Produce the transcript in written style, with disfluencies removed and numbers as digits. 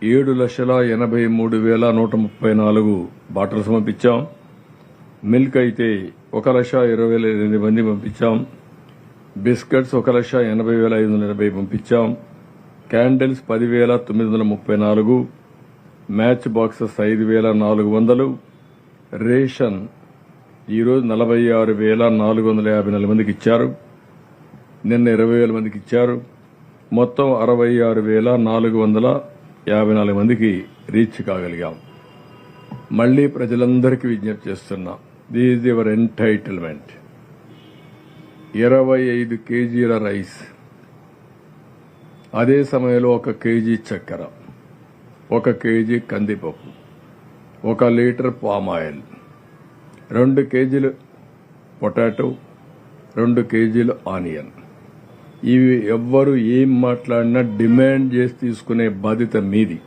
7,83,134 bottles పంపించాం. Milk అయితే 1,20,800 మంది పంపించాం. బిస్కెట్స్ 1,80,580 పంపించాం. క్యాండిల్స్ 10,934, మ్యాచ్ బాక్సెస్ 5,400, రేషన్ ఈరోజు 46,454 మందికి ఇచ్చారు. నిన్న 20,000 మందికి ఇచ్చారు. మొత్తం 66,454 మందికి రీచ్ కాగలిగాం. మళ్లీ ప్రజలందరికీ విజ్ఞప్తి చేస్తున్నా, దిస్ ఈజ్ యువర్ ఎంటైటిల్మెంట్. 25 కేజీల రైస్, అదే సమయంలో 1 కేజీ చక్కెర, 1 కేజీ కందిపప్పు, 1 లీటర్ పామ్ ఆయిల్, 2 కేజీలు పొటాటో, 2 కేజీలు ఆనియన్. ఇవి ఎవ్వరు ఏం మాట్లాడినా డిమాండ్ చేసి తీసుకునే బాధ్యత మీది.